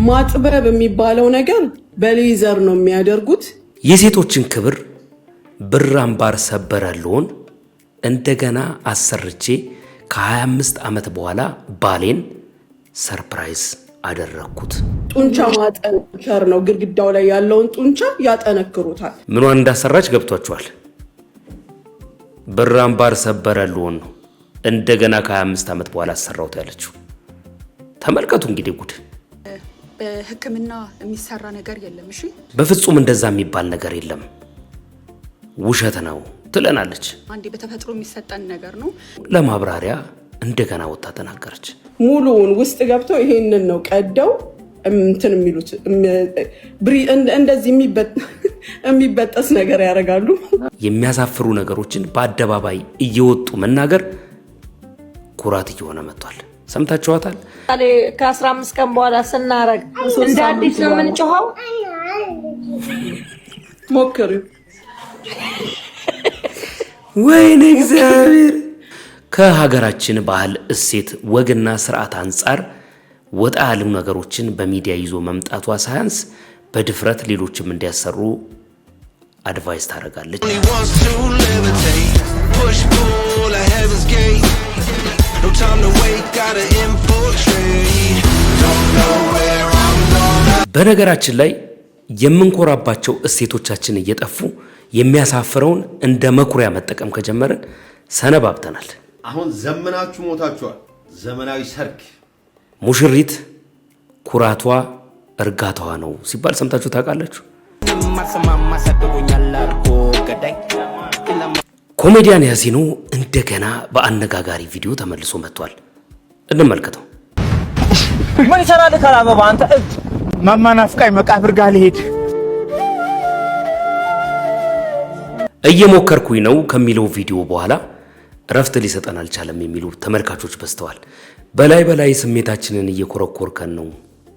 ማጥበብ የሚባለው ነገር በሌዘር ነው የሚያደርጉት። የሴቶችን ክብር ብር አምባር ሰበረልውን እንደገና አሰርቼ ከ25 ዓመት በኋላ ባሌን ሰርፕራይዝ አደረኩት። ጡንቻ ማጠንከር ነው። ግድግዳው ላይ ያለውን ጡንቻ ያጠነክሩታል። ምኗን እንዳሰራች ገብቷቸዋል። ብር አምባር ሰበረልውን ነው እንደገና ከ25 ዓመት በኋላ አሰራውት ያለችው። ተመልከቱ እንግዲህ ጉድ። በህክምና የሚሰራ ነገር የለም። እሺ በፍጹም እንደዛ የሚባል ነገር የለም፣ ውሸት ነው ትለናለች። አንዴ በተፈጥሮ የሚሰጠን ነገር ነው። ለማብራሪያ እንደገና ወጣ ተናገረች። ሙሉውን ውስጥ ገብተው ይሄንን ነው ቀደው እንትን የሚሉት እንደዚህ የሚበጠስ ነገር ያደርጋሉ። የሚያሳፍሩ ነገሮችን በአደባባይ እየወጡ መናገር ኩራት እየሆነ መጥቷል። ሰምታችኋታል። ከ15 ቀን በኋላ ስናረግ እንደ አዲስ ነው የምንጮኸው። ሞክሪው። ወይኔ እግዚአብሔር። ከሀገራችን ባህል እሴት ወግና ስርዓት አንጻር ወጣ ያሉ ነገሮችን በሚዲያ ይዞ መምጣቷ ሳያንስ በድፍረት ሌሎችም እንዲያሰሩ አድቫይስ ታደርጋለች። በነገራችን ላይ የምንኮራባቸው እሴቶቻችን እየጠፉ የሚያሳፍረውን እንደ መኩሪያ መጠቀም ከጀመረን ሰነባብተናል። አሁን ዘመናችሁ ሞታችኋል። ዘመናዊ ሰርግ ሙሽሪት ኩራቷ እርጋታዋ ነው ሲባል ሰምታችሁ ታውቃላችሁ? ኮሜዲያን ያሲኑ እንደገና በአነጋጋሪ ቪዲዮ ተመልሶ መጥቷል። እንመልከተው። ምን ይሰራል ከአበባ አንተ እጅ ማማናፍቃይ መቃብር ጋር ልሄድ እየሞከርኩኝ ነው ከሚለው ቪዲዮ በኋላ ረፍት ሊሰጠን አልቻለም የሚሉ ተመልካቾች በስተዋል። በላይ ስሜታችንን እየኮረኮርከን ነው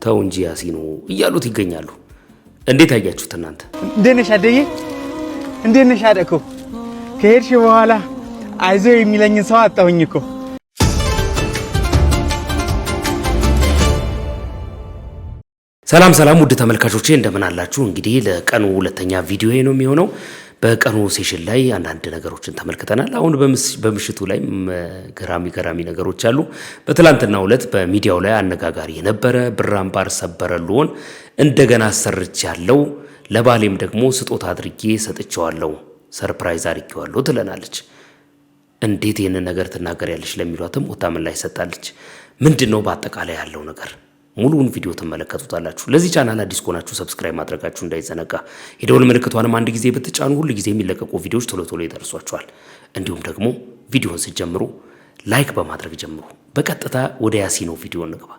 ተው እንጂ ያሲኑ እያሉት ይገኛሉ። እንዴት አያችሁት እናንተ? እንደነሽ አደዬ እንደነሽ አደኮ ከሄድሽ በኋላ አይዞ የሚለኝን ሰው አጣሁኝ እኮ። ሰላም ውድ ተመልካቾቼ እንደምን አላችሁ? እንግዲህ ለቀኑ ሁለተኛ ቪዲዮ ነው የሚሆነው። በቀኑ ሴሽን ላይ አንዳንድ ነገሮችን ተመልክተናል። አሁን በምሽቱ ላይ ገራሚ ነገሮች አሉ። በትላንትናው ዕለት በሚዲያው ላይ አነጋጋሪ የነበረ ብር አምባር ሰበረልዎን እንደገና አሰርቻለሁ፣ ለባሌም ደግሞ ስጦታ አድርጌ ሰጥቼዋለሁ፣ ሰርፕራይዝ አድርጌዋለሁ ትለናለች። እንዴት ይህንን ነገር ትናገሪያለሽ ለሚሏትም ወጣ ምን ላይ ሰጣለች። ምንድነው በአጠቃላይ ያለው ነገር? ሙሉውን ቪዲዮ ትመለከቱታላችሁ። ለዚህ ቻናል አዲስ ከሆናችሁ ሰብስክራይብ ማድረጋችሁ እንዳይዘነጋ፣ የደወል ምልክቷንም አንድ ጊዜ ብትጫኑ ሁሉ ጊዜ የሚለቀቁ ቪዲዮዎች ቶሎ ይደርሷችኋል። እንዲሁም ደግሞ ቪዲዮን ስትጀምሩ ላይክ በማድረግ ጀምሩ። በቀጥታ ወደ ያሲኑ ቪዲዮ እንግባ።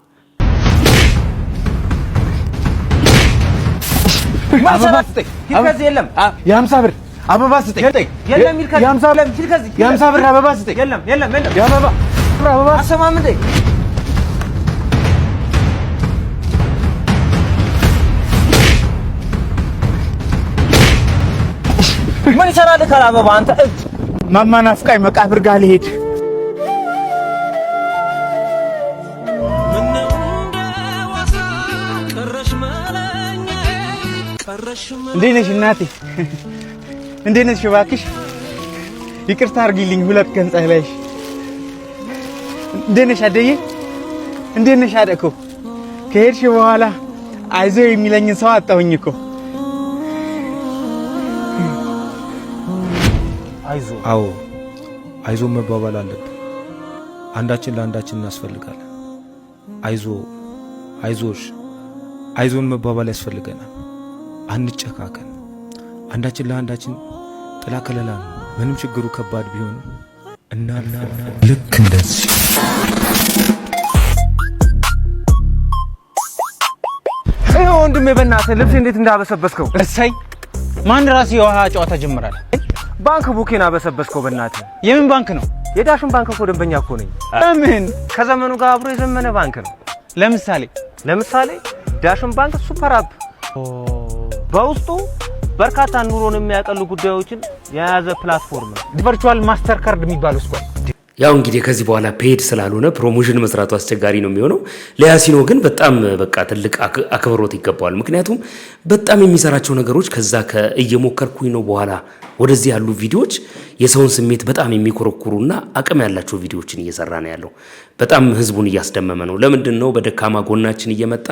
የሀምሳ ብር አበባ ስጠኝ። የሀምሳ ብር አበባ ስጠኝ። አበባ አሰማም እንዴ? ምን ይሰራል ከአበባ አንተ እጅ ማማናፍቃይ መቃብር ጋር ልሄድ እንዴት ነሽ እናቴ? እንዴት ነሽ? እባክሽ ይቅርታ አድርጊልኝ ሁለት ቀን ጸለይሽ። እንዴት ነሽ አደዬ? እንዴት ነሽ አደኮ ከሄድሽ በኋላ አይዞ የሚለኝን ሰው አጣሁኝ እኮ። አይዞ መባባል አለብን። አንዳችን ለአንዳችን እናስፈልጋለን። አይዞሽ አይዞን መባባል ያስፈልገናል። አንጨካከን። አንዳችን ለአንዳችን ጥላ ከለላ ነው። ምንም ችግሩ ከባድ ቢሆን ልክ እንደዚህ ወንድሜ በእናትህ ልብስ እንዴት እንዳበሰበስከው። እሰይ ማን ራስ የውሃ ጨዋታ ጀምራል። ባንክ ቡኬን አበሰበስከው በእናትህ። የምን ባንክ ነው? የዳሽን ባንክ እኮ ደንበኛ እኮ ነኝ። ምን ከዘመኑ ጋር አብሮ የዘመነ ባንክ ነው። ለምሳሌ ዳሽን ባንክ ሱፐር አፕ በውስጡ በርካታ ኑሮን የሚያቀሉ ጉዳዮችን የያዘ ፕላትፎርም ነው። ቨርቹዋል ማስተር ካርድ የሚባለው ያው እንግዲህ ከዚህ በኋላ ፔድ ስላልሆነ ፕሮሞሽን መስራቱ አስቸጋሪ ነው የሚሆነው። ለያሲኖ ግን በጣም በቃ ትልቅ አክብሮት ይገባዋል። ምክንያቱም በጣም የሚሰራቸው ነገሮች ከዛ ከእየሞከርኩኝ ነው በኋላ ወደዚህ ያሉ ቪዲዮዎች የሰውን ስሜት በጣም የሚኮረኩሩና አቅም ያላቸው ቪዲዮዎችን እየሰራ ነው ያለው። በጣም ህዝቡን እያስደመመ ነው። ለምንድን ነው በደካማ ጎናችን እየመጣ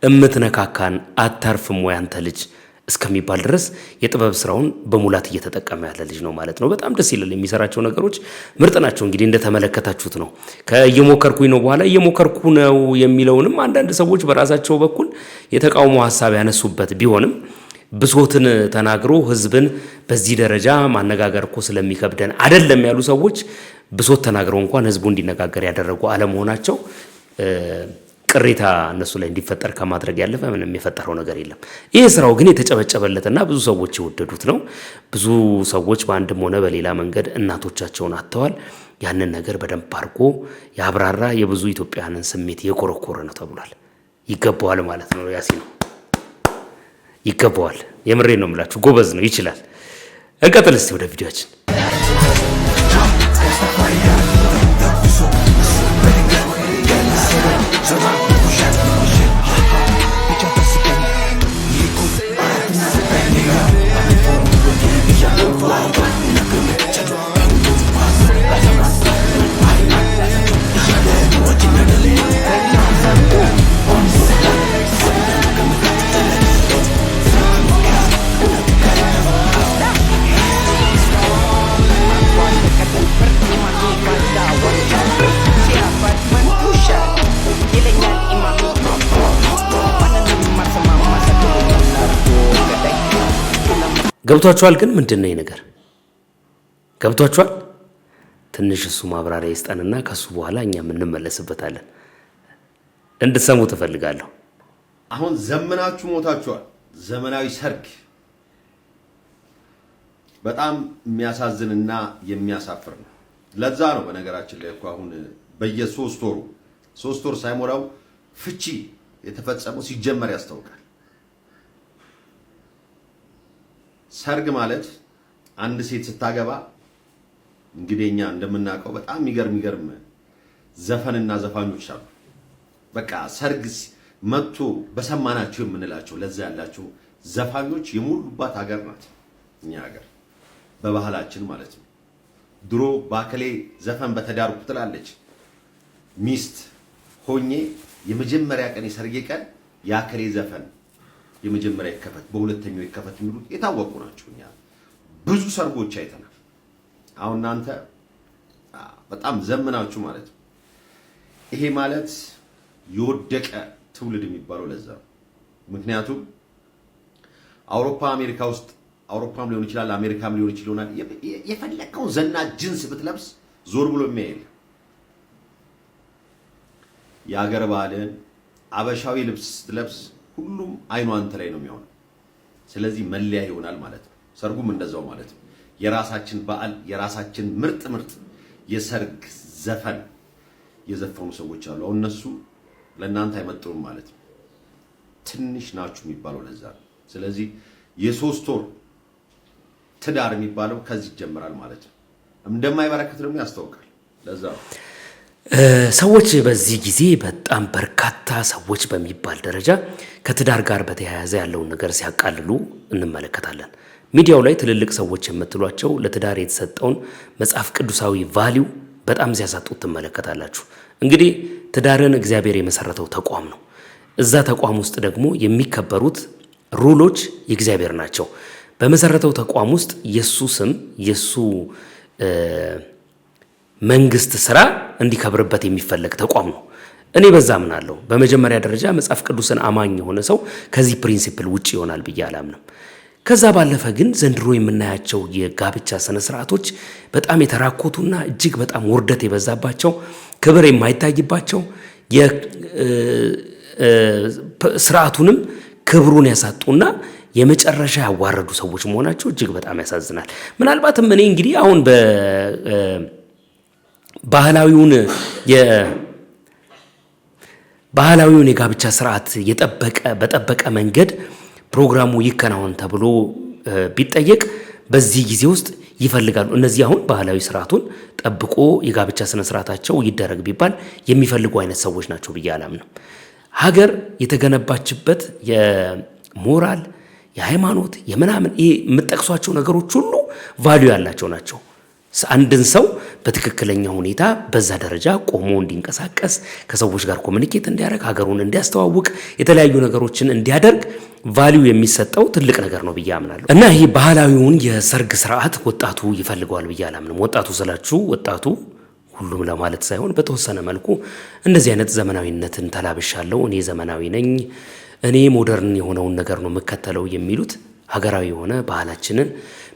እምትነካካን አታርፍም ወይ አንተ ልጅ እስከሚባል ድረስ የጥበብ ስራውን በሙላት እየተጠቀመ ያለ ልጅ ነው ማለት ነው። በጣም ደስ ይላል። የሚሰራቸው ነገሮች ምርጥ ናቸው። እንግዲህ እንደተመለከታችሁት ነው። ከእየሞከርኩኝ ነው በኋላ እየሞከርኩ ነው የሚለውንም አንዳንድ ሰዎች በራሳቸው በኩል የተቃውሞ ሐሳብ ያነሱበት ቢሆንም ብሶትን ተናግሮ ህዝብን በዚህ ደረጃ ማነጋገር እኮ ስለሚከብደን አይደለም ያሉ ሰዎች ብሶት ተናግረው እንኳን ህዝቡ እንዲነጋገር ያደረጉ አለመሆናቸው ቅሬታ እነሱ ላይ እንዲፈጠር ከማድረግ ያለፈ ምንም የፈጠረው ነገር የለም። ይሄ ስራው ግን የተጨበጨበለትና ብዙ ሰዎች የወደዱት ነው። ብዙ ሰዎች በአንድም ሆነ በሌላ መንገድ እናቶቻቸውን አጥተዋል። ያንን ነገር በደንብ አድርጎ ያብራራ የብዙ ኢትዮጵያውያንን ስሜት የኮረኮረ ነው ተብሏል። ይገባዋል ማለት ነው። ያሲኖ ይገባዋል። የምሬን ነው የምላችሁ። ጎበዝ ነው፣ ይችላል። እንቀጥል እስቲ ወደ ቪዲዮአችን። ገብቷችኋል? ግን ምንድነው ይሄ ነገር ገብቷችኋል? ትንሽ እሱ ማብራሪያ ይስጠንና ከሱ በኋላ እኛም እንመለስበታለን። እንድትሰሙ ተፈልጋለሁ። አሁን ዘመናችሁ ሞታችኋል። ዘመናዊ ሰርግ በጣም የሚያሳዝንና የሚያሳፍር ነው። ለዛ ነው በነገራችን ላይ እኮ አሁን በየ3 ወሩ 3 ወር ሳይሞላው ፍቺ የተፈጸመው ሲጀመር ያስታውቃል። ሰርግ ማለት አንድ ሴት ስታገባ እንግዲህ እኛ እንደምናውቀው በጣም የሚገርም ዘፈንና ዘፋኞች አሉ። በቃ ሰርግ መጥቶ በሰማናቸው የምንላቸው ለዛ ያላቸው ዘፋኞች የሞሉባት ሀገር ናት እኛ ሀገር በባህላችን ማለት ነው። ድሮ ባከሌ ዘፈን በተዳርኩ ትላለች ሚስት ሆኜ የመጀመሪያ ቀን የሰርጌ ቀን ያከሌ ዘፈን የመጀመሪያ ይከፈት በሁለተኛው ይከፈት የሚሉት የታወቁ ናቸው። እኛ ብዙ ሰርጎች አይተናል። አሁን እናንተ በጣም ዘመናችሁ ማለት ነው። ይሄ ማለት የወደቀ ትውልድ የሚባለው ለዛ ነው። ምክንያቱም አውሮፓ አሜሪካ ውስጥ አውሮፓም ሊሆን ይችላል አሜሪካም ሊሆን ይችላል የፈለከውን ዘና ጅንስ ብትለብስ ዞር ብሎ የሚያይል የአገር ባህልን አበሻዊ ልብስ ስትለብስ ሁሉም አይኑ አንተ ላይ ነው የሚሆነው። ስለዚህ መለያ ይሆናል ማለት ነው። ሰርጉም እንደዛው ማለት ነው። የራሳችን በዓል የራሳችን ምርጥ የሰርግ ዘፈን የዘፈኑ ሰዎች አሉ። አሁን እነሱ ለእናንተ አይመጥኑም ማለት ነው። ትንሽ ናችሁ የሚባለው ለዛ ነው። ስለዚህ የ3 ወር ትዳር የሚባለው ከዚህ ይጀምራል ማለት ነው። እንደማይበረከት ደግሞ ያስታውቃል። ለዛ ነው ሰዎች በዚህ ጊዜ በጣም በርካታ ሰዎች በሚባል ደረጃ ከትዳር ጋር በተያያዘ ያለውን ነገር ሲያቃልሉ እንመለከታለን። ሚዲያው ላይ ትልልቅ ሰዎች የምትሏቸው ለትዳር የተሰጠውን መጽሐፍ ቅዱሳዊ ቫልዩ በጣም ሲያሳጡት ትመለከታላችሁ። እንግዲህ ትዳርን እግዚአብሔር የመሰረተው ተቋም ነው። እዛ ተቋም ውስጥ ደግሞ የሚከበሩት ሩሎች የእግዚአብሔር ናቸው። በመሰረተው ተቋም ውስጥ የሱ ስም የሱ መንግስት ስራ እንዲከብርበት የሚፈለግ ተቋም ነው። እኔ በዛ ምናለሁ። በመጀመሪያ ደረጃ መጽሐፍ ቅዱስን አማኝ የሆነ ሰው ከዚህ ፕሪንሲፕል ውጪ ይሆናል ብዬ አላምንም። ከዛ ባለፈ ግን ዘንድሮ የምናያቸው የጋብቻ ስነ ስርዓቶች በጣም የተራኮቱና እጅግ በጣም ውርደት የበዛባቸው ክብር የማይታይባቸው ስርዓቱንም ክብሩን ያሳጡና የመጨረሻ ያዋረዱ ሰዎች መሆናቸው እጅግ በጣም ያሳዝናል። ምናልባትም እኔ እንግዲህ አሁን ባህላዊውን የጋብቻ ስርዓት በጠበቀ መንገድ ፕሮግራሙ ይከናወን ተብሎ ቢጠየቅ በዚህ ጊዜ ውስጥ ይፈልጋሉ። እነዚህ አሁን ባህላዊ ስርዓቱን ጠብቆ የጋብቻ ስነ ስርዓታቸው ይደረግ ቢባል የሚፈልጉ አይነት ሰዎች ናቸው ብዬ አላምንም። ሀገር የተገነባችበት የሞራል የሃይማኖት የምናምን ይሄ የምጠቅሷቸው ነገሮች ሁሉ ቫልዩ ያላቸው ናቸው። አንድን ሰው በትክክለኛ ሁኔታ በዛ ደረጃ ቆሞ እንዲንቀሳቀስ ከሰዎች ጋር ኮሚኒኬት እንዲያደርግ ሀገሩን እንዲያስተዋውቅ የተለያዩ ነገሮችን እንዲያደርግ ቫልዩ የሚሰጠው ትልቅ ነገር ነው ብዬ አምናለሁ። እና ይሄ ባህላዊውን የሰርግ ስርዓት ወጣቱ ይፈልገዋል ብዬ አላምንም። ወጣቱ ስላችሁ ወጣቱ ሁሉም ለማለት ሳይሆን በተወሰነ መልኩ እንደዚህ አይነት ዘመናዊነትን ተላብሻለሁ፣ እኔ ዘመናዊ ነኝ፣ እኔ ሞደርን የሆነውን ነገር ነው የምከተለው የሚሉት ሀገራዊ የሆነ ባህላችንን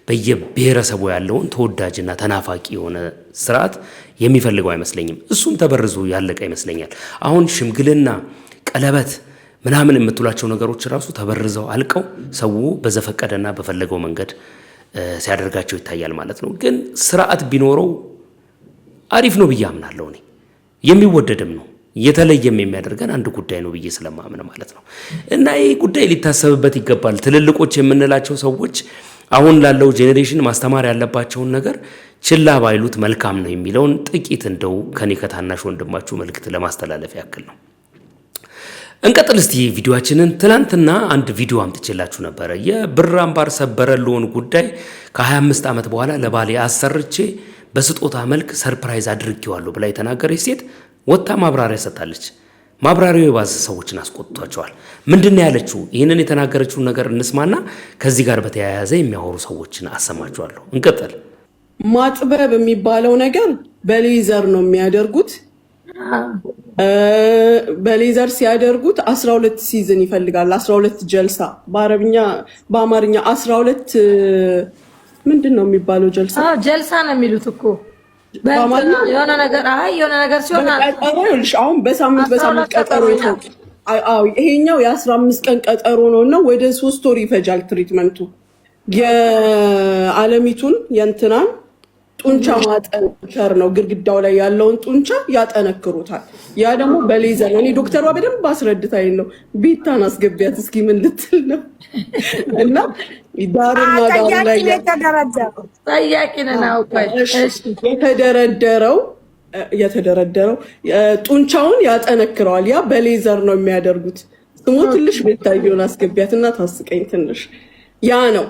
በየብሔረሰቡ ያለውን ተወዳጅና ተናፋቂ የሆነ ስርዓት የሚፈልገው አይመስለኝም። እሱም ተበርዞ ያለቀ ይመስለኛል። አሁን ሽምግልና፣ ቀለበት ምናምን የምትሏቸው ነገሮች ራሱ ተበርዘው አልቀው ሰው በዘፈቀደና በፈለገው መንገድ ሲያደርጋቸው ይታያል ማለት ነው። ግን ስርዓት ቢኖረው አሪፍ ነው ብዬ አምናለሁ። እኔ የሚወደድም ነው የተለየም የሚያደርገን አንድ ጉዳይ ነው ብዬ ስለማምን ማለት ነው። እና ይህ ጉዳይ ሊታሰብበት ይገባል። ትልልቆች የምንላቸው ሰዎች አሁን ላለው ጄኔሬሽን ማስተማር ያለባቸውን ነገር ችላ ባይሉት መልካም ነው የሚለውን ጥቂት እንደው ከኔ ከታናሽ ወንድማችሁ መልእክት ለማስተላለፍ ያክል ነው። እንቀጥል እስቲ ቪዲዮአችንን። ትናንትና አንድ ቪዲዮ አምጥቼላችሁ ነበረ። የብር አምባር ሰበረልዎን ጉዳይ ከ25 ዓመት በኋላ ለባሌ አሰርቼ በስጦታ መልክ ሰርፕራይዝ አድርጌዋለሁ ብላ የተናገረች ሴት ወጣ ማብራሪያ ሰጣለች። ማብራሪያው የባሰ ሰዎችን አስቆጥቷቸዋል። ምንድነው ያለችው? ይህንን የተናገረችውን ነገር እንስማና ከዚህ ጋር በተያያዘ የሚያወሩ ሰዎችን አሰማችኋለሁ። እንቀጥል። ማጥበብ የሚባለው ነገር በሌዘር ነው የሚያደርጉት። በሌዘር ሲያደርጉት 12 ሲዝን ይፈልጋል። 12 ጀልሳ በአማርኛ 12 ምንድን ነው የሚባለው? ጀልሳ ጀልሳ ነው የሚሉት እኮ የሆነ ነገር ሲሆን አሁን በሳምንት ቀጠሮ ነው። ይሄኛው የ15 ቀን ቀጠሮ ነው እና ወደ 3 ወር ይፈጃል ትሪትመንቱ። የዓለሚቱን የእንትናን ጡንቻ ማጠንከር ነው። ግድግዳው ላይ ያለውን ጡንቻ ያጠነክሩታል። ያ ደግሞ በሌዘር ነው። እኔ ዶክተሯ በደንብ አስረድታኝ ነው። ቤታን አስገቢያት እስኪ ምን ልትል ነው? እና ዳርና ዳር ላይ የተደረደረው ጡንቻውን ያጠነክረዋል። ያ በሌዘር ነው የሚያደርጉት። ስሙ ትንሽ ቤታየውን አስገቢያት እና ታስቀኝ ትንሽ። ያ ነው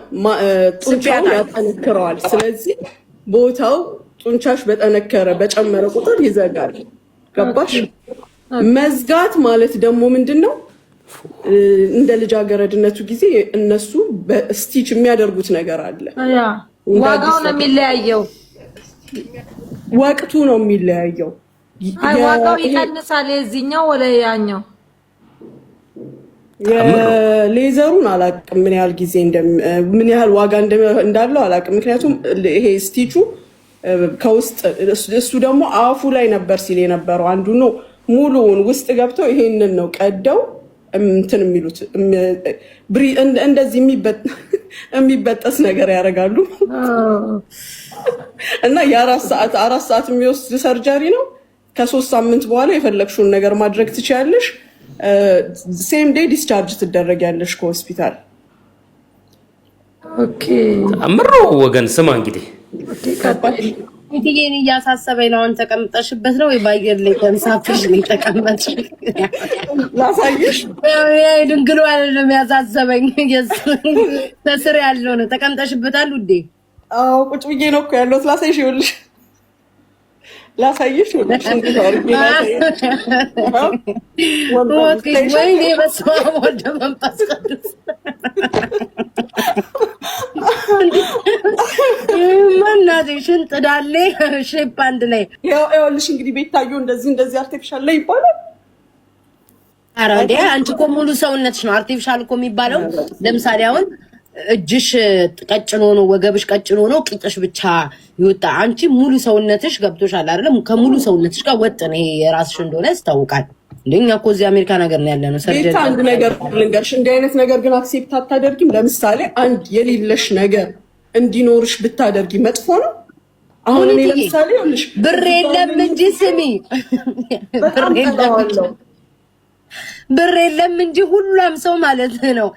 ጡንቻውን ያጠነክረዋል። ስለዚህ ቦታው ጡንቻሽ በጠነከረ በጨመረ ቁጥር ይዘጋል። ገባሽ? መዝጋት ማለት ደግሞ ምንድነው? እንደ ልጃገረድነቱ ጊዜ እነሱ በስቲች የሚያደርጉት ነገር አለ። ዋጋው ነው የሚለያየው፣ ወቅቱ ነው የሚለያየው። ዋጋው ይቀንሳል የዚህኛው ወለ ያኛው። የሌዘሩን አላውቅም ምን ያህል ጊዜ ምን ያህል ዋጋ እንዳለው አላውቅም። ምክንያቱም ይሄ ስቲቹ ከውስጥ እሱ ደግሞ አፉ ላይ ነበር ሲል የነበረው አንዱ ነው። ሙሉውን ውስጥ ገብተው ይሄንን ነው ቀደው እንትን የሚሉት እንደዚህ የሚበጠስ ነገር ያደርጋሉ። እና የ4 ሰዓት የሚወስድ ሰርጀሪ ነው። ከ3 ሳምንት በኋላ የፈለግሽውን ነገር ማድረግ ትችያለሽ። ሴም ዴይ ዲስቻርጅ ትደረጊያለሽ ከሆስፒታል። ኦኬ አምሮ ወገን ስማ እንግዲህ ይሄን እያሳሰበኝ ነው። አንተ ተቀምጠሽበት ነው ወይ ባየር ላይ ተንሳፍሽ ነው ተቀምጠሽ? ላሳይሽ። ድንግሉ አይደለም ያሳሰበኝ፣ ተስር ያለው ነው። ተቀምጠሽበታል ውዴ? አዎ ቁጭ ብዬ ነው እኮ ያለሁት። ላሳይሽ ይኸውልሽ፣ ላሳይሽ ይኸውልሽ። ወይኔ በስመ አብ ወወልድ ወመንፈስ ቅዱስ። ማናት ሽንጥ ዳሌ ሼፕ አንድ ላይ ይኸውልሽ። እንግዲህ ቤታዮ እንደዚህ አርቲፊሻል ላይ ይባላል። ኧረ እንዴ አንቺ እኮ ሙሉ ሰውነትሽ ነው አርቲፊሻል እኮ የሚባለው። ለምሳሌ አሁን እጅሽ ቀጭኖ ነው፣ ወገብሽ ቀጭኖ ነው፣ ቂጥሽ ብቻ ይወጣ። አንቺ ሙሉ ሰውነትሽ ገብቶሻል አይደለም? ከሙሉ ሰውነትሽ ጋር ወጥ ነው። ይሄ የራስሽ እንደሆነ ያስታውቃል። እንደኛ እኮ እዚህ አሜሪካ ነገር ነው ያለነው። ሰርጀሪ አንድ ነገር ልንገርሽ፣ እንዲህ አይነት ነገር ግን አክሴፕት አታደርጊም። ለምሳሌ አንድ የሌለሽ ነገር እንዲኖርሽ ብታደርጊ መጥፎ ነው። አሁን እኔ ለምሳሌ ይኸውልሽ ብር የለም እንጂ ስሚ፣ ብር የለም እንጂ ሁሉም ሰው ማለት ነው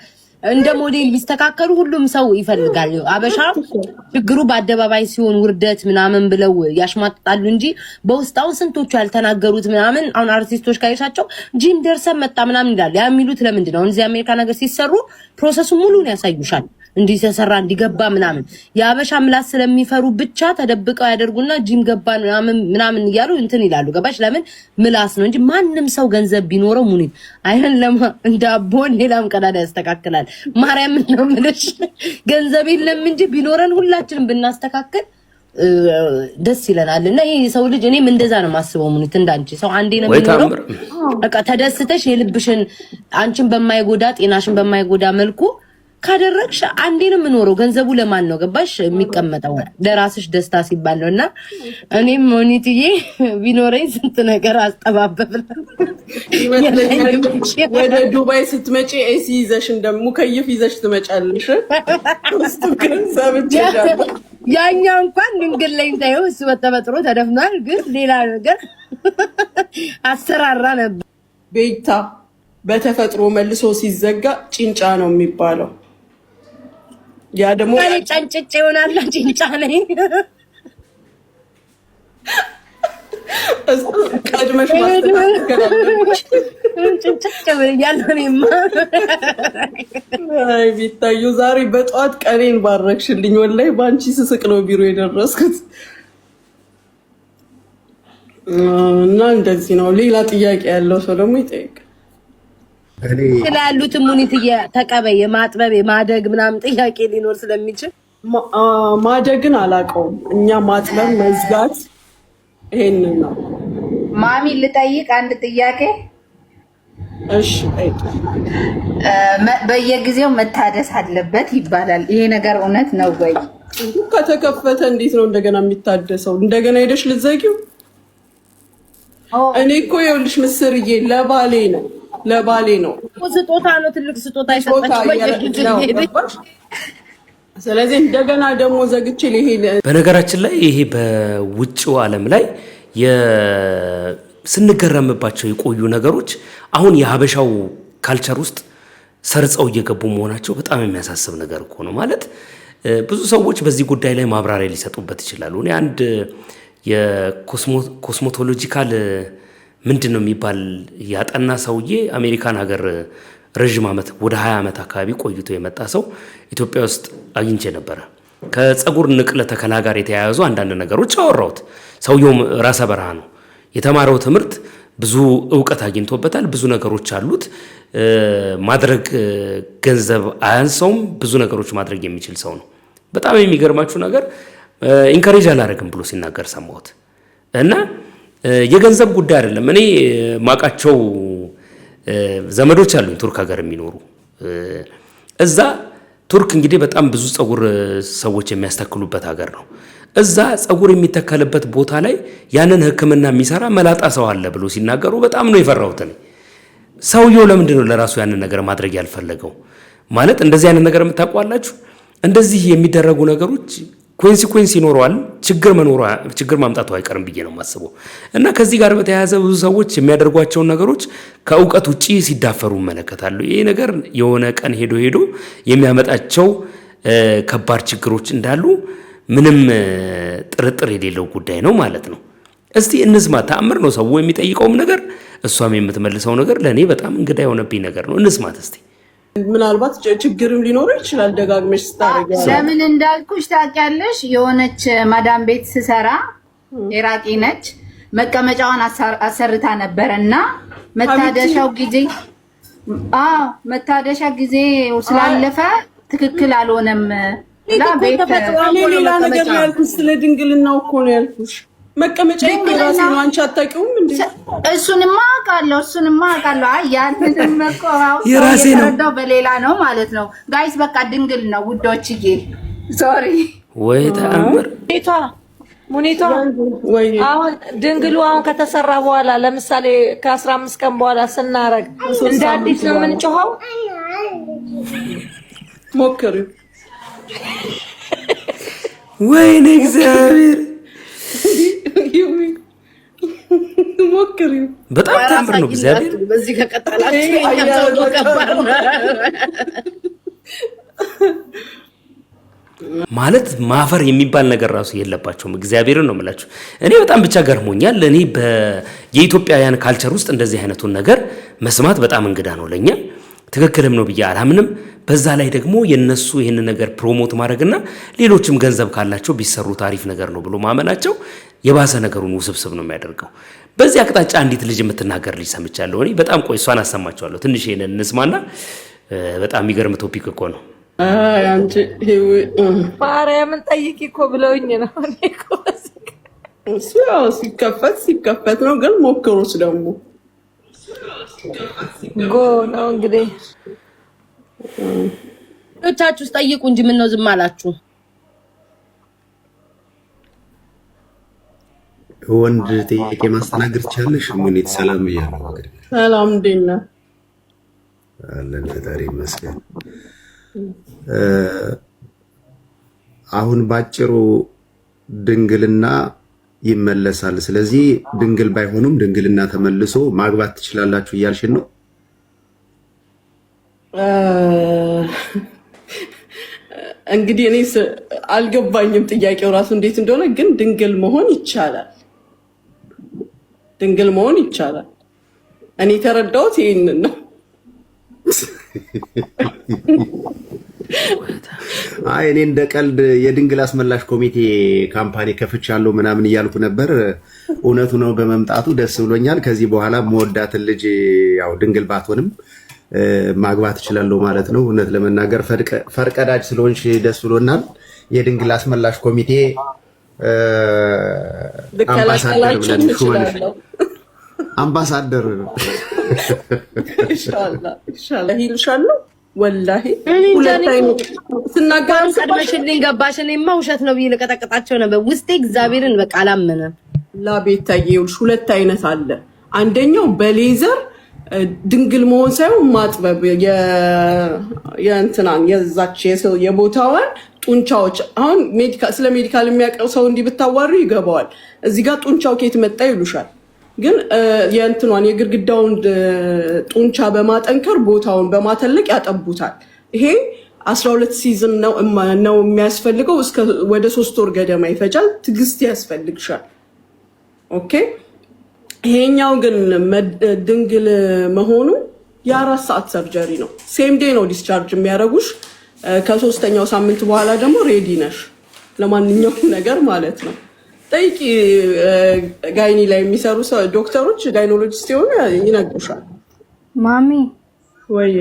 እንደ ሞዴል ቢስተካከሉ ሁሉም ሰው ይፈልጋል። አበሻ ችግሩ በአደባባይ ሲሆን ውርደት ምናምን ብለው ያሽማጥጣሉ እንጂ በውስጣው ስንቶቹ ያልተናገሩት ምናምን አሁን አርቲስቶች ካይሻቸው ጂም ደርሰን መጣ ምናምን ይላል። ያ የሚሉት ለምንድን ነው? እዚህ አሜሪካ ነገር ሲሰሩ ፕሮሰሱ ሙሉን ያሳዩሻል። እንዲህ ተሰራ እንዲገባ ምናምን የአበሻ ምላስ ስለሚፈሩ ብቻ ተደብቀው ያደርጉና ጂም ገባን ምናምን እያሉ እንትን ይላሉ። ገባሽ? ለምን ምላስ ነው እንጂ ማንም ሰው ገንዘብ ቢኖረው ሙኒት አይን እንዳቦን ሌላም ቀዳዳ ያስተካክላል። ማርያም ነው ምንሽ ገንዘብ የለም እንጂ ቢኖረን ሁላችንም ብናስተካክል ደስ ይለናል። እና ይሄ ሰው ልጅ እኔም እንደዛ ነው ማስበው ሙኒት እንዳንቺ ሰው አንዴ ነው የሚኖረው። በቃ ተደስተሽ የልብሽን አንቺን በማይጎዳ ጤናሽን በማይጎዳ መልኩ ካደረግሽ አንዴ ነው የምኖረው። ገንዘቡ ለማን ነው ገባሽ? የሚቀመጠው ለራስሽ ደስታ ሲባል ነውና እኔም ሞኒትዬ ቢኖረኝ ስንት ነገር አስጠባበብላ ወደ ዱባይ ስትመጪ ኤሲ ይዘሽ እንደሙከይፍ ይዘሽ ትመጫለሽ። ያኛው እንኳን ድንግል ላይ ታየው እሱ በተፈጥሮ ተደፍኗል። ግን ሌላ ነገር አሰራራ ነበር። ቤታ በተፈጥሮ መልሶ ሲዘጋ ጭንጫ ነው የሚባለው። ያ ደግሞ ጫንጭጭ ይሆናል። ጭንጫ ነኝ ቀድመሽ ማስተካከላለሽ። ጭንጭጭ ያለኔማ አይ ቢታዩ ዛሬ በጧት ቀኔን ባረክሽልኝ። ወላይ ባንቺ ስስቅ ነው ቢሮ የደረስኩት እና እንደዚህ ነው። ሌላ ጥያቄ ያለው ሰው ደግሞ ይጠይቅ። ስላሉት ሙኒት ተቀበይ የማጥበብ የማደግ ምናምን ጥያቄ ሊኖር ስለሚችል ማደግን አላውቀውም። እኛ ማጥበብ መዝጋት ይሄንን ነው። ማሚ ልጠይቅ አንድ ጥያቄ። እሺ አይጥ በየጊዜው መታደስ አለበት ይባላል። ይሄ ነገር እውነት ነው ወይ? ከተከፈተ እንዴት ነው እንደገና የሚታደሰው? እንደገና ሄደሽ ልትዘጊው? እኔ እኮ ይኸውልሽ ምስርዬ ለባሌ ነው ስጦታ ነው፣ ትልቅ ስጦታ ይሰጣችሁ። ስለዚህ እንደገና ደግሞ ዘግቼ ለሄለ በነገራችን ላይ ይሄ በውጭው ዓለም ላይ ስንገረምባቸው የቆዩ ነገሮች አሁን የሀበሻው ካልቸር ውስጥ ሰርጸው እየገቡ መሆናቸው በጣም የሚያሳስብ ነገር እኮ ነው። ማለት ብዙ ሰዎች በዚህ ጉዳይ ላይ ማብራሪያ ሊሰጡበት ይችላሉ። እኔ አንድ የኮስሞቶሎጂካል ምንድን ነው የሚባል ያጠና ሰውዬ አሜሪካን ሀገር ረጅም ዓመት ወደ 20 ዓመት አካባቢ ቆይቶ የመጣ ሰው ኢትዮጵያ ውስጥ አግኝቼ ነበረ። ከፀጉር ንቅለ ተከላ ጋር የተያያዙ አንዳንድ ነገሮች አወራሁት። ሰውየው ራሰ በረሃ ነው። የተማረው ትምህርት ብዙ እውቀት አግኝቶበታል። ብዙ ነገሮች አሉት። ማድረግ ገንዘብ አያንሰውም። ብዙ ነገሮች ማድረግ የሚችል ሰው ነው። በጣም የሚገርማችሁ ነገር ኢንካሬጅ አላደረግም ብሎ ሲናገር ሰማሁት። እና የገንዘብ ጉዳይ አይደለም። እኔ ማቃቸው ዘመዶች አሉኝ ቱርክ ሀገር የሚኖሩ። እዛ ቱርክ እንግዲህ በጣም ብዙ ፀጉር ሰዎች የሚያስተክሉበት ሀገር ነው። እዛ ፀጉር የሚተከልበት ቦታ ላይ ያንን ሕክምና የሚሰራ መላጣ ሰው አለ ብሎ ሲናገሩ በጣም ነው የፈራሁት። እኔ ሰውየው ለምንድን ነው ለራሱ ያንን ነገር ማድረግ ያልፈለገው? ማለት እንደዚህ አይነት ነገር የምታውቋላችሁ? እንደዚህ የሚደረጉ ነገሮች ኮንሲኩዌንስ ይኖረዋል። ችግር ማምጣቱ አይቀርም ብዬ ነው የማስበው። እና ከዚህ ጋር በተያያዘ ብዙ ሰዎች የሚያደርጓቸውን ነገሮች ከእውቀት ውጪ ሲዳፈሩ እመለከታለሁ። ይሄ ነገር የሆነ ቀን ሄዶ የሚያመጣቸው ከባድ ችግሮች እንዳሉ ምንም ጥርጥር የሌለው ጉዳይ ነው ማለት ነው። እስቲ እንስማ። ተአምር ነው ሰው የሚጠይቀውም ነገር እሷም የምትመልሰው ነገር ለእኔ በጣም እንግዳ የሆነብኝ ነገር ነው። እንስማት እስቲ። ምናልባት ችግርም ሊኖረው ይችላል ደጋግመሽ ስታደርጊ። ለምን እንዳልኩሽ ታውቂያለሽ? የሆነች ማዳም ቤት ስሰራ ኢራቂ ነች። መቀመጫዋን አሰርታ ነበረና መታደሻው ጊዜ ስላለፈ ትክክል አልሆነም። ሌላ ነገር ነው ያልኩሽ። ስለ ድንግልናው እኮ ነው ያልኩሽ። መቀመጫ የራሴ ነው። አንቺ አታውቂውም እንዴ? እሱንማ አውቃለሁ። አይ ያንንም እኮ የራሴ ነው በሌላ ነው ማለት ነው። ጋይስ በቃ ድንግል ነው ውዶችዬ። ሶሪ ወይ ተአምር ሙኒቷ አሁን ድንግሉ አሁን ከተሰራ በኋላ ለምሳሌ ከ15 ቀን በኋላ ስናረግ እንደ አዲስ ነው የምንጮኸው። ሞክሪው። ወይኔ እግዚአብሔር ሞክሪው። በጣም ተአምር ነው እግዚአብሔር። በዚህ ከቀጠላችሁ ማለት ማፈር የሚባል ነገር ራሱ የለባቸውም። እግዚአብሔርን ነው የምላችሁ። እኔ በጣም ብቻ ገርሞኛል። እኔ የኢትዮጵያውያን ካልቸር ውስጥ እንደዚህ አይነቱን ነገር መስማት በጣም እንግዳ ነው ለኛ። ትክክልም ነው ብዬ አላምንም። በዛ ላይ ደግሞ የነሱ ይህን ነገር ፕሮሞት ማድረግና ሌሎችም ገንዘብ ካላቸው ቢሰሩ ታሪፍ ነገር ነው ብሎ ማመናቸው የባሰ ነገሩን ውስብስብ ነው የሚያደርገው። በዚህ አቅጣጫ አንዲት ልጅ የምትናገር ልጅ ሰምቻለሁ። እኔ በጣም ቆይ እሷን አሰማቸዋለሁ። ትንሽ ይሄንን እንስማና በጣም የሚገርም ቶፒክ እኮ ነው። አንቺ ማርያምን ጠይቂ እኮ ብለውኝ ነው። እኔ እኮ እሱ ያው ሲከፈት ነው። ግን ሞክሩት ደግሞ ጎ ነው እንግዲህ ቻችሁ ጠይቁ እንጂ ምን ነው ዝም አላችሁ? ወንድ ጥያቄ ማስተናገድ ትችላለሽ? ሙኒት ሰላም እያለሁ ማለት ነው። ሰላም ዲና አለን ፈጣሪ ይመስገን። አሁን ባጭሩ ድንግልና ይመለሳል። ስለዚህ ድንግል ባይሆኑም ድንግልና ተመልሶ ማግባት ትችላላችሁ እያልሽን ነው? እንግዲህ እኔ አልገባኝም ጥያቄው ራሱ እንዴት እንደሆነ። ግን ድንግል መሆን ይቻላል። ድንግል መሆን ይቻላል። እኔ የተረዳሁት ይሄንን ነው። አይ እኔ እንደ ቀልድ የድንግል አስመላሽ ኮሚቴ ካምፓኒ ከፍቻለሁ ምናምን እያልኩ ነበር። እውነቱ ነው በመምጣቱ ደስ ብሎኛል። ከዚህ በኋላ መወዳትን ልጅ ያው ድንግል ባትሆንም ማግባት እችላለሁ ማለት ነው። እውነት ለመናገር ፈርቀዳጅ ስለሆንሽ ደስ ብሎናል። የድንግል አስመላሽ ኮሚቴ አምባሳደር ብለን ሹመንሽ አምባሳደር ኢንሻአላህ ይልሻለሁ። ወላሂ ስናገር ቀድመሽልኝ ገባሽ። እኔማ ውሸት ነው ብዬ ልቀጠቅጣቸው ነበር። ውስጤ እግዚአብሔርን በቃ አላመነም። ላቤታዬ ይኸውልሽ ሁለት አይነት አለ። አንደኛው በሌዘር ድንግል መሆን ሳይሆን ማጥበብ የእንትናን የዛች የቦታዋን ጡንቻዎች። አሁን ስለ ሜዲካል የሚያውቀው ሰው እንዲህ ብታዋሩ ይገባዋል። እዚህ ጋር ጡንቻው ከየት መጣ ይሉሻል። ግን የእንትኗን የግድግዳውን ጡንቻ በማጠንከር ቦታውን በማተለቅ ያጠቡታል። ይሄ 12 ሲዝን ነው የሚያስፈልገው። ወደ 3 ወር ገደማ ይፈጃል። ትዕግስት ያስፈልግሻል። ኦኬ። ይሄኛው ግን ድንግል መሆኑ የ4 ሰዓት ሰርጀሪ ነው። ሴም ዴይ ነው ዲስቻርጅ የሚያደርጉሽ። ከ3ኛው ሳምንት በኋላ ደግሞ ሬዲ ነሽ ለማንኛውም ነገር ማለት ነው። ጠይቂ ጋይኒ ላይ የሚሰሩ ዶክተሮች፣ ጋይኖሎጂስት የሆኑ ይነግሩሻል። ማሚ ወይ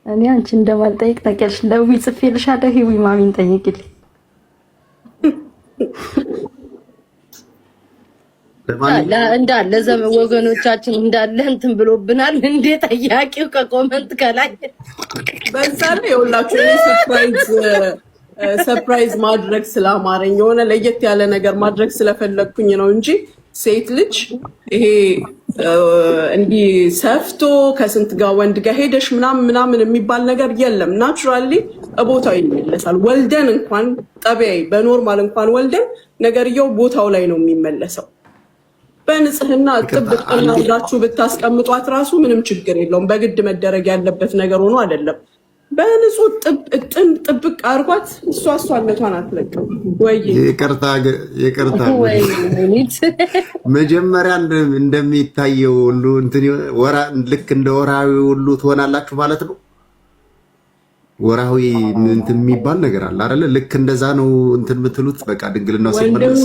እኔ አንቺ እንደማልጠይቅ ታውቂያለሽ። ደውዪ ጽፌልሻለሁ። ሂዊ ማሚን ጠይቂልኝ። እንዳለ ወገኖቻችን እንዳለ እንትን ብሎብናል። እንዴ ጠያቂው ከኮመንት ከላይ በዛ ላይ የሁላችሁ ሰርፕራይዝ ማድረግ ስለአማረኝ የሆነ ለየት ያለ ነገር ማድረግ ስለፈለግኩኝ ነው እንጂ ሴት ልጅ ይሄ እንዲህ ሰፍቶ ከስንት ጋር ወንድ ጋር ሄደሽ ምናምን የሚባል ነገር የለም። ናቹራሊ ቦታው ይመለሳል። ወልደን እንኳን ጠቢያይ በኖርማል እንኳን ወልደን ነገርየው ቦታው ላይ ነው የሚመለሰው። በንጽህና ጥብቅና ብላችሁ ብታስቀምጧት ራሱ ምንም ችግር የለውም። በግድ መደረግ ያለበት ነገር ሆኖ አይደለም። በንጹህ ጥብቅ አርጓት እሷነቷን አትለቅም። ወይ ይቅርታ መጀመሪያ እንደሚታየው ሁሉ ልክ እንደ ወራዊ ሁሉ ትሆናላችሁ ማለት ነው። ወራዊ እንትን የሚባል ነገር አለ አይደለ? ልክ እንደዛ ነው እንትን የምትሉት። በቃ ድንግልናው ሲመለስ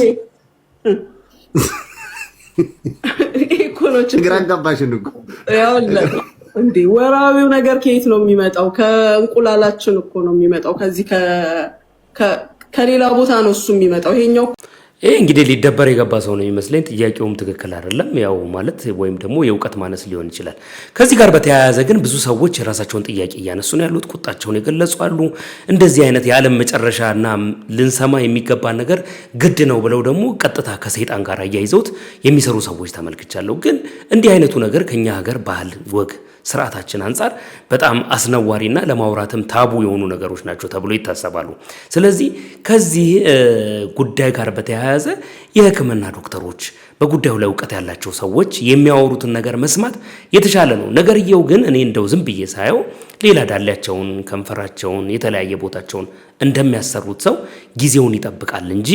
ግራ ገባሽን እኮ እንዴ። ወራዊው ነገር ከየት ነው የሚመጣው? ከእንቁላላችን እኮ ነው የሚመጣው። ከዚህ ከሌላ ቦታ ነው እሱ የሚመጣው። ይሄኛው ይሄ እንግዲህ ሊደበር የገባ ሰው ነው የሚመስለኝ። ጥያቄውም ትክክል አይደለም። ያው ማለት ወይም ደግሞ የእውቀት ማነስ ሊሆን ይችላል። ከዚህ ጋር በተያያዘ ግን ብዙ ሰዎች የራሳቸውን ጥያቄ እያነሱ ነው ያሉት፣ ቁጣቸውን የገለጹ አሉ። እንደዚህ አይነት የዓለም መጨረሻና ልንሰማ የሚገባ ነገር ግድ ነው ብለው ደግሞ ቀጥታ ከሰይጣን ጋር አያይዘውት የሚሰሩ ሰዎች ተመልክቻለሁ። ግን እንዲህ አይነቱ ነገር ከኛ ሀገር ባህል፣ ወግ፣ ስርዓታችን አንፃር በጣም አስነዋሪና ለማውራትም ታቡ የሆኑ ነገሮች ናቸው ተብሎ ይታሰባሉ። ስለዚህ ከዚህ ጉዳይ ጋር በተያያዘ የሕክምና ዶክተሮች በጉዳዩ ላይ እውቀት ያላቸው ሰዎች የሚያወሩትን ነገር መስማት የተሻለ ነው። ነገርየው ግን እኔ እንደው ዝም ብዬ ሳየው ሌላ ዳሌያቸውን ከንፈራቸውን የተለያየ ቦታቸውን እንደሚያሰሩት ሰው ጊዜውን ይጠብቃል እንጂ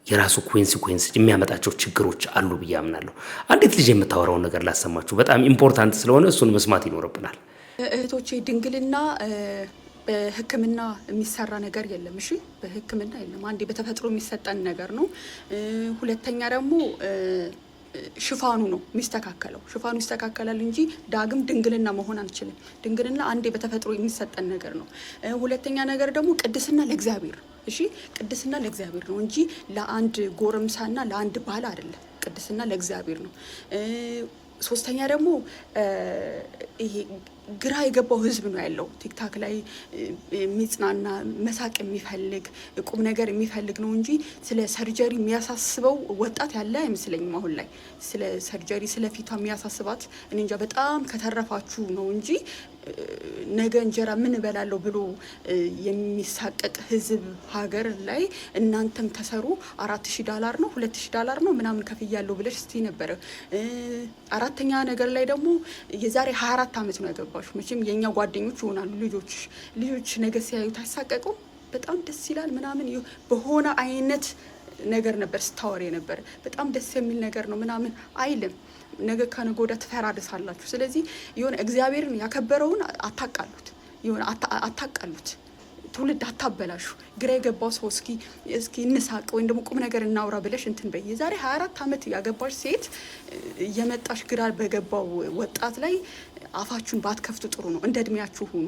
የራሱ ኮንሲኩዌንስ የሚያመጣቸው ችግሮች አሉ ብዬ አምናለሁ። አንዲት ልጅ የምታወራውን ነገር ላሰማችሁ፣ በጣም ኢምፖርታንት ስለሆነ እሱን መስማት ይኖርብናል። እህቶቼ ድንግልና በሕክምና የሚሰራ ነገር የለም። እሺ በሕክምና የለም። አንዴ በተፈጥሮ የሚሰጠን ነገር ነው። ሁለተኛ ደግሞ ሽፋኑ ነው የሚስተካከለው። ሽፋኑ ይስተካከላል እንጂ ዳግም ድንግልና መሆን አንችልም። ድንግልና አንዴ በተፈጥሮ የሚሰጠን ነገር ነው። ሁለተኛ ነገር ደግሞ ቅድስና ለእግዚአብሔር፣ እሺ ቅድስና ለእግዚአብሔር ነው እንጂ ለአንድ ጎረምሳና ለአንድ ባል አይደለም። ቅድስና ለእግዚአብሔር ነው። ሶስተኛ ደግሞ ይሄ ግራ የገባው ህዝብ ነው ያለው ቲክታክ ላይ የሚጽናና መሳቅ የሚፈልግ ቁም ነገር የሚፈልግ ነው እንጂ ስለ ሰርጀሪ የሚያሳስበው ወጣት ያለ አይመስለኝም። አሁን ላይ ስለ ሰርጀሪ ስለ ፊቷ የሚያሳስባት እኔ እንጃ በጣም ከተረፋችሁ ነው እንጂ ነገ እንጀራ ምን እበላለሁ ብሎ የሚሳቀቅ ህዝብ ሀገር ላይ እናንተም ተሰሩ $4000 ነው $2000 ነው ምናምን ከፍያለሁ ብለሽ እስቲ ነበረ። አራተኛ ነገር ላይ ደግሞ የዛሬ 24 ዓመት ነው ያገባሽው። መቼም የኛ ጓደኞች ይሆናሉ ልጆች ነገ ሲያዩ ታሳቀቁ በጣም ደስ ይላል ምናምን በሆነ አይነት ነገር ነበር ስታወሪ ነበር። በጣም ደስ የሚል ነገር ነው ምናምን አይልም። ነገ ከነገ ወዲያ ትፈራደሳላችሁ። ስለዚህ የሆነ እግዚአብሔርን ያከበረውን አታቃሉት፣ ትውልድ አታበላሹ። ግራ የገባው ሰው እስኪ እንሳቅ ወይም ደግሞ ቁም ነገር እናውራ ብለሽ እንትን በይ። የዛሬ 24 ዓመት ያገባሽ ሴት የመጣሽ ግራ በገባው ወጣት ላይ አፋችሁን ባትከፍቱ ጥሩ ነው። እንደ እድሜያችሁ ሁኑ።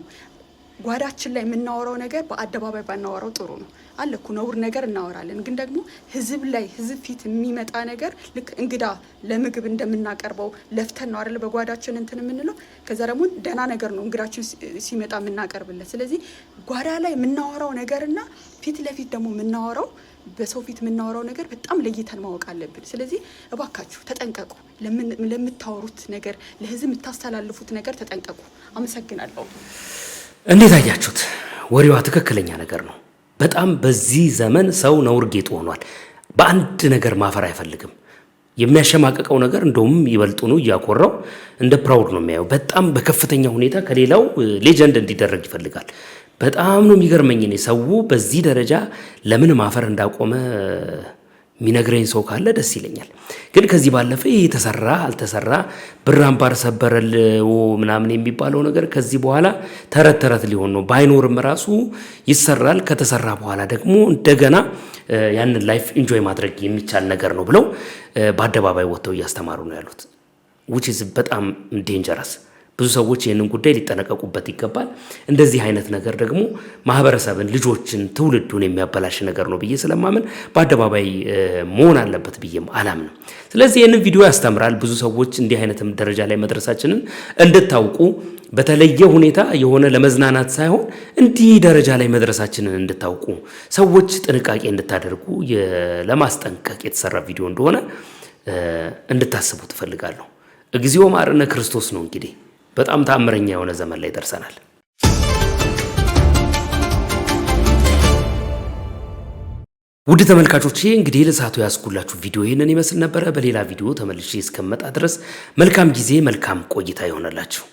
ጓዳችን ላይ የምናወራው ነገር በአደባባይ ባናወራው ጥሩ ነው። አለኩ ነውር ነገር እናወራለን፣ ግን ደግሞ ህዝብ ፊት የሚመጣ ነገር ልክ እንግዳ ለምግብ እንደምናቀርበው ለፍተን ነው አይደል በጓዳችን እንትን የምንለው። ከዛ ደግሞ ደህና ነገር ነው እንግዳችን ሲመጣ የምናቀርብለት። ስለዚህ ጓዳ ላይ የምናወራው ነገርና ፊት ለፊት ደግሞ የምናወራው በሰው ፊት የምናወራው ነገር በጣም ለይተን ማወቅ አለብን። ስለዚህ እባካችሁ ተጠንቀቁ። ለምታወሩት ነገር ለህዝብ የምታስተላልፉት ነገር ተጠንቀቁ። አመሰግናለሁ። እንዴት አያችሁት? ወሬዋ ትክክለኛ ነገር ነው። በጣም በዚህ ዘመን ሰው ነውር ጌጥ ሆኗል። በአንድ ነገር ማፈር አይፈልግም። የሚያሸማቀቀው ነገር እንደውም ይበልጡኑ እያኮራው እንደ ፕራውድ ነው የሚያየው። በጣም በከፍተኛ ሁኔታ ከሌላው ሌጀንድ እንዲደረግ ይፈልጋል። በጣም ነው የሚገርመኝ እኔ ሰው በዚህ ደረጃ ለምን ማፈር እንዳቆመ ሚነግረኝ ሰው ካለ ደስ ይለኛል። ግን ከዚህ ባለፈ ይሄ ተሰራ አልተሰራ ብር አምባር ሰበረል ምናምን የሚባለው ነገር ከዚህ በኋላ ተረት ሊሆን ነው። ባይኖርም ራሱ ይሰራል። ከተሰራ በኋላ ደግሞ እንደገና ያንን ላይፍ ኢንጆይ ማድረግ የሚቻል ነገር ነው ብለው በአደባባይ ወጥተው እያስተማሩ ነው ያሉት which is በጣም ዴንጀረስ። ብዙ ሰዎች ይህንን ጉዳይ ሊጠነቀቁበት ይገባል። እንደዚህ አይነት ነገር ደግሞ ማህበረሰብን፣ ልጆችን፣ ትውልዱን የሚያበላሽ ነገር ነው ብዬ ስለማምን በአደባባይ መሆን አለበት ብዬም አላምንም። ስለዚህ ይህንን ቪዲዮ ያስተምራል። ብዙ ሰዎች እንዲህ አይነትም ደረጃ ላይ መድረሳችንን እንድታውቁ በተለየ ሁኔታ የሆነ ለመዝናናት ሳይሆን እንዲህ ደረጃ ላይ መድረሳችንን እንድታውቁ ሰዎች ጥንቃቄ እንድታደርጉ ለማስጠንቀቅ የተሰራ ቪዲዮ እንደሆነ እንድታስቡ ትፈልጋለሁ። እግዚኦ ማርነ ክርስቶስ ነው እንግዲህ በጣም ታምረኛ የሆነ ዘመን ላይ ደርሰናል። ውድ ተመልካቾቼ እንግዲህ ለሰዓቱ ያስኩላችሁ ቪዲዮ ይሄንን ይመስል ነበር። በሌላ ቪዲዮ ተመልሼ እስከመጣ ድረስ መልካም ጊዜ፣ መልካም ቆይታ ይሆነላችሁ።